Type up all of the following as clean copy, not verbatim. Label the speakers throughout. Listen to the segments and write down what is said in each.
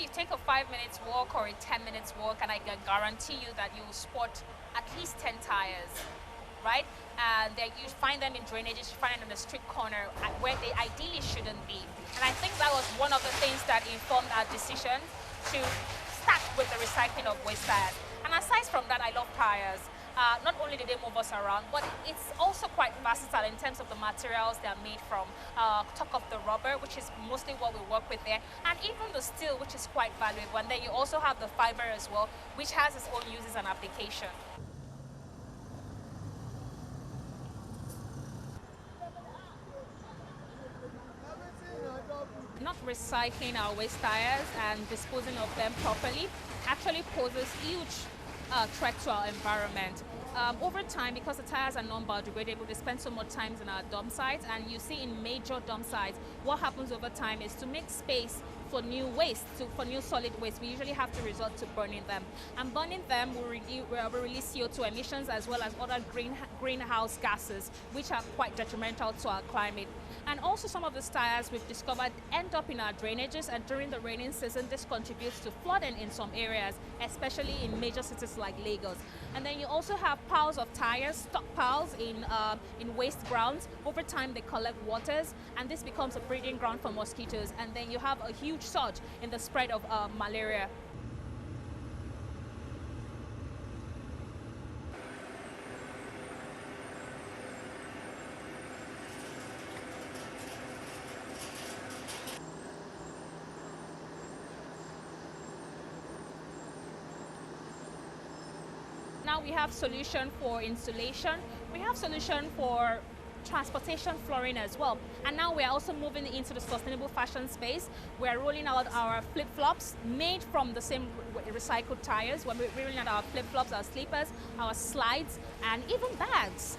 Speaker 1: you take a 5 minutes walk or a 10 minutes walk, and I can guarantee you that you will spot at least 10 tires, right? And then you find them in drainages, you find them in the street corner where they ideally shouldn't be. And I think that was one of the things that informed our decision to start with the recycling of waste tires. And aside from that, I love tires. Not only do they move us around, but it's also quite versatile in terms of the materials they are made from. Talk of the rubber, which is mostly what we work with there, and even the steel, which is quite valuable. And then you also have the fiber as well, which has its own uses and application. Not recycling our waste tires and disposing of them properly actually poses huge threat to our environment. Over time, because the tires are non-biodegradable, they spend so much time in our dump sites, and you see in major dump sites, what happens over time is to make space for new waste, for new solid waste, we usually have to resort to burning them. And burning them will release CO2 emissions as well as other greenhouse gases, which are quite detrimental to our climate. And also some of these tires we've discovered end up in our drainages, and during the raining season, this contributes to flooding in some areas, especially in major cities like Lagos. And then you also have piles of tires, stockpiles in waste grounds. Over time, they collect waters, and this becomes a breeding ground for mosquitoes. And then you have a huge surge in the spread of malaria. Now we have solution for insulation, we have solution for transportation flooring as well. And now we're also moving into the sustainable fashion space. We're rolling out our flip-flops made from the same recycled tires. We're rolling out our flip-flops, our slippers, our slides, and even bags.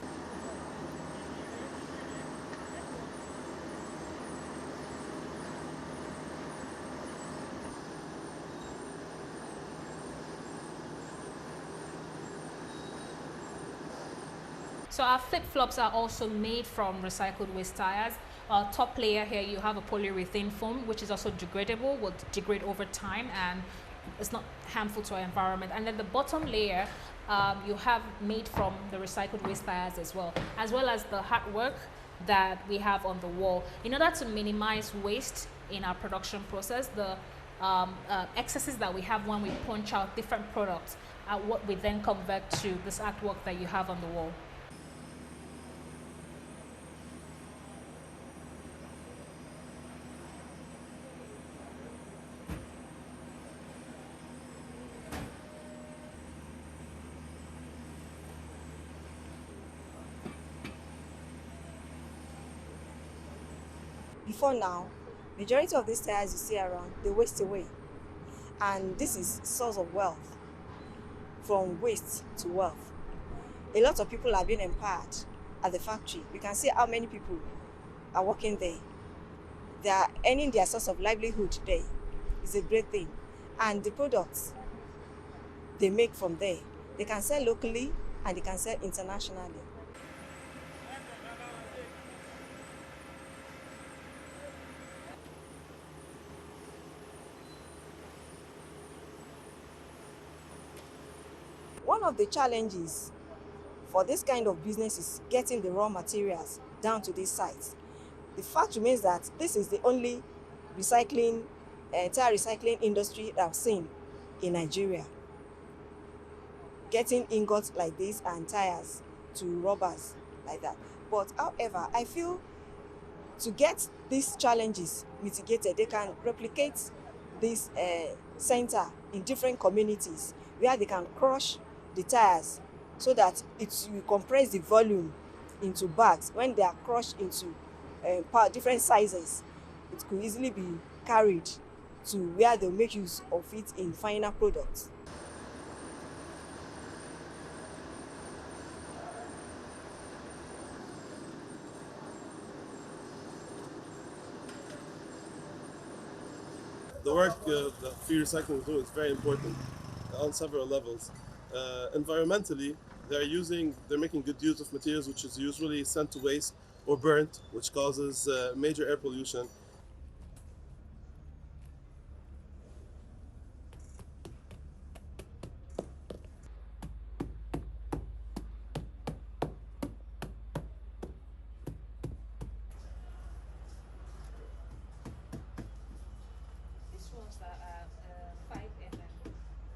Speaker 1: So our flip-flops are also made from recycled waste tires. Our top layer here, you have a polyurethane foam, which is also degradable, will degrade over time, and it's not harmful to our environment. And then the bottom layer, you have made from the recycled waste tires as well as the artwork that we have on the wall. In order to minimize waste in our production process, the excesses that we have when we punch out different products are what we then convert to this artwork that you have on the wall.
Speaker 2: Before now, majority of these tires you see around, they waste away. And this is source of wealth, from waste to wealth. A lot of people are being empowered at the factory. You can see how many people are working there. They are earning their source of livelihood there. It's a great thing. And the products they make from there, they can sell locally and they can sell internationally. One of the challenges for this kind of business is getting the raw materials down to these sites. The fact remains that this is the only recycling, tire recycling industry that I've seen in Nigeria. Getting ingots like this and tires to rubbers like that. But however, I feel to get these challenges mitigated, they can replicate this center in different communities where they can crush the tires so that it will compress the volume into bags. When they are crushed into different sizes, it could easily be carried to where they'll make use of it in final products.
Speaker 3: The work that Freee Recycling is doing is very important on several levels. Environmentally, they're making good use of materials which is usually sent to waste or burnt, which causes major air pollution.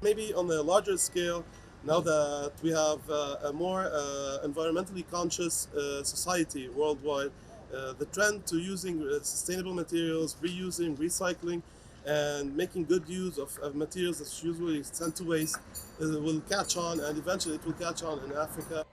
Speaker 3: Maybe on a larger scale, now that we have a more environmentally conscious society worldwide, the trend to using sustainable materials, reusing, recycling, and making good use of materials that's usually sent to waste will catch on, and eventually it will catch on in Africa.